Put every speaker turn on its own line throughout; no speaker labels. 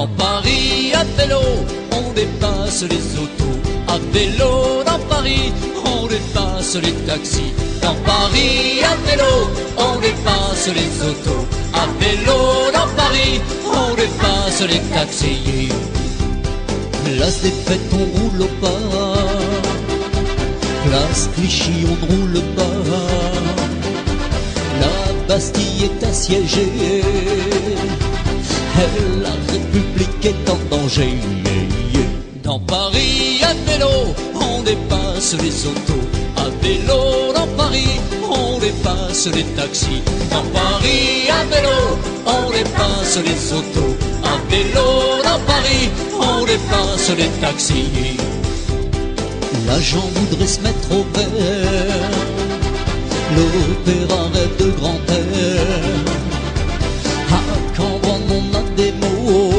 Dans Paris à vélo, on dépasse les autos. À vélo dans Paris, on dépasse les taxis. Dans Paris à vélo, on dépasse les autos. À vélo dans Paris, on dépasse les taxis. Place des fêtes, on roule au pas. Place Clichy, on ne roule pas. La Bastille est assiégée. Et la République est en danger. Dans Paris à vélo, on dépasse les autos. À vélo dans Paris, on dépasse les taxis. Dans Paris à vélo, on dépasse les autos. À vélo dans Paris, on dépasse les taxis. L'agent voudrait se mettre au vert. L'opéra rêve de grand air. À Cambronne on a des mots.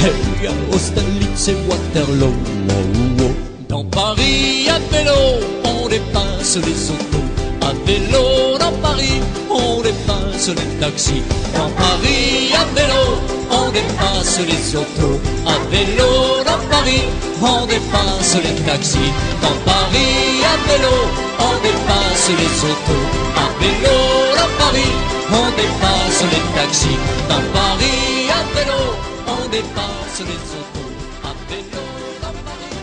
Et à Austerlitz et Waterloo. Dans Paris à vélo, on dépasse les autos. À vélo dans Paris, on dépasse les taxis. Dans Paris à vélo, on dépasse les autos. À vélo dans Paris, on dépasse les taxis. Dans Paris à vélo, on dépasse les autos. À vélo dans Paris, on dépasse les taxis. Dans Paris à vélo, on dépasse les autos. À vélo dans Paris.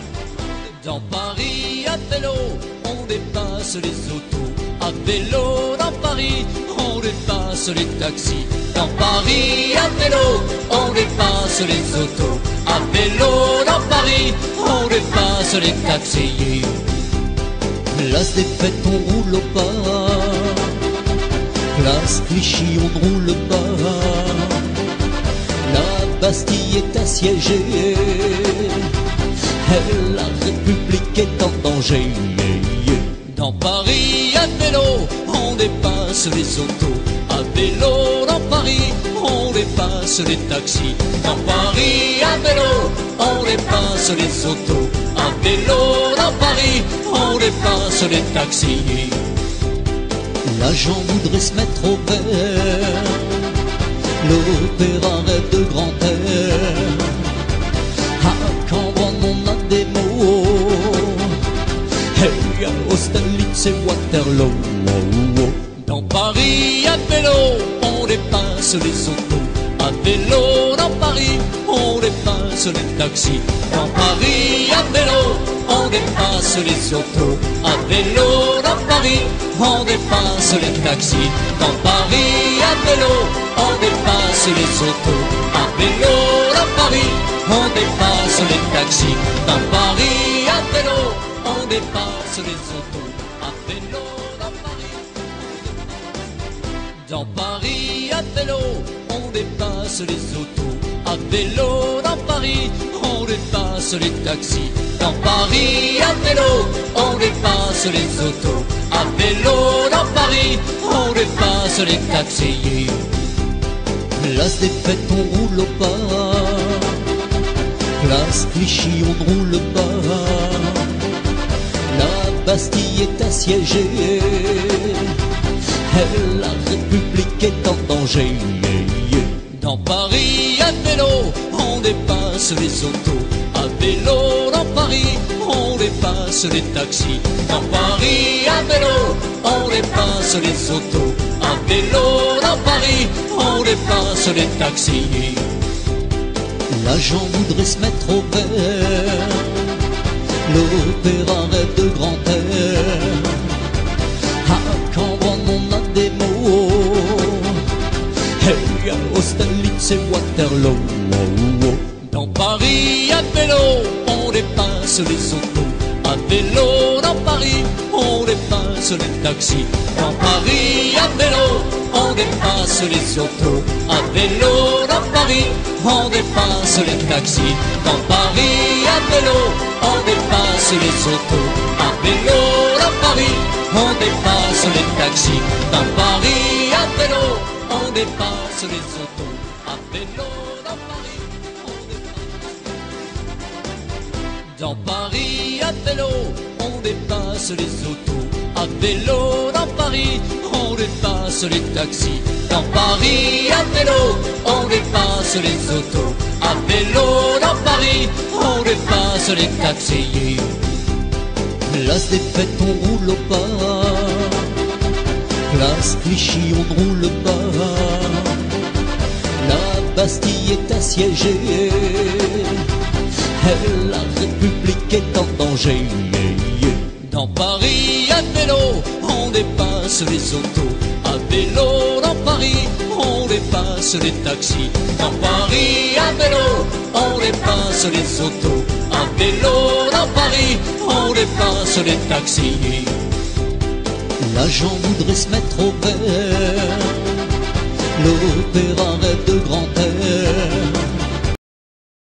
Dans Paris à vélo, on dépasse les autos. À vélo dans Paris, on dépasse les taxis. Dans Paris à vélo, on dépasse les autos. À vélo dans Paris, on dépasse les taxis. Place des fêtes, on roule au pas. Place Clichy, on ne roule pas. La Bastille est assiégée. Et la République est en danger. Dans Paris à vélo, on dépasse les autos. À vélo dans Paris, on dépasse les taxis. Dans Paris à vélo, on dépasse les autos. À vélo dans Paris, on dépasse les taxis. L'agent voudrait se mettre au vert. L'opéra rêve de grand air. À Cambronne on a des mots. Et à Austerlitz et Waterloo. Dans Paris à vélo, on dépasse les autos. À vélo dans Paris, on dépasse les taxis. Dans Paris à vélo, on dépasse les autos. À vélo dans Paris, on dépasse les taxis. Dans Paris à vélo, on dépasse les autos. À vélo dans Paris, on dépasse les taxis. Dans Paris à vélo, on dépasse les autos. À vélo dans Paris. Dans Paris à vélo, on dépasse les autos. À vélo dans Paris, on dépasse les taxis. Dans Paris à vélo, on dépasse les autos. À vélo dans Paris, on dépasse les taxis. Place des fêtes, on roule au pas. Place Clichy, on ne roule pas. La Bastille est assiégée. Et la République est en danger. Dans Paris à vélo, on dépasse les autos. À vélo dans Paris, on dépasse les taxis. Dans Paris à vélo, on dépasse les autos. À vélo dans Paris, on dépasse les taxis. L'agent voudrait se mettre au vert. L'opéra rêve de grand air. À Cambronne on a des mots. Et à Austerlitz et Waterloo. Dans Paris à vélo, on dépasse les autos. À vélo dans Paris, on dépasse les taxis. Dans Paris à vélo, on dépasse les autos. À vélo dans Paris, on dépasse les taxis. Dans Paris à vélo, on dépasse les autos. À vélo dans Paris, on dépasse les taxis. Dans Paris à vélo, on dépasse les autos. À vélo dans Paris, on dépasse. Dans Paris à vélo, on dépasse les autos. À vélo dans Paris, on dépasse les taxis. Dans Paris à vélo, on dépasse les autos. À vélo dans Paris, on dépasse les taxis. Place des fêtes, on roule au pas. Place Clichy, on ne roule pas. La Bastille est assiégée. Et la République est en danger. Dans Paris à vélo, on dépasse les autos. À vélo dans Paris, on dépasse les taxis. Dans Paris à vélo, on dépasse les autos. À vélo dans Paris, on dépasse les taxis. L'agent voudrait se mettre au vert. L'opéra rêve de grand air.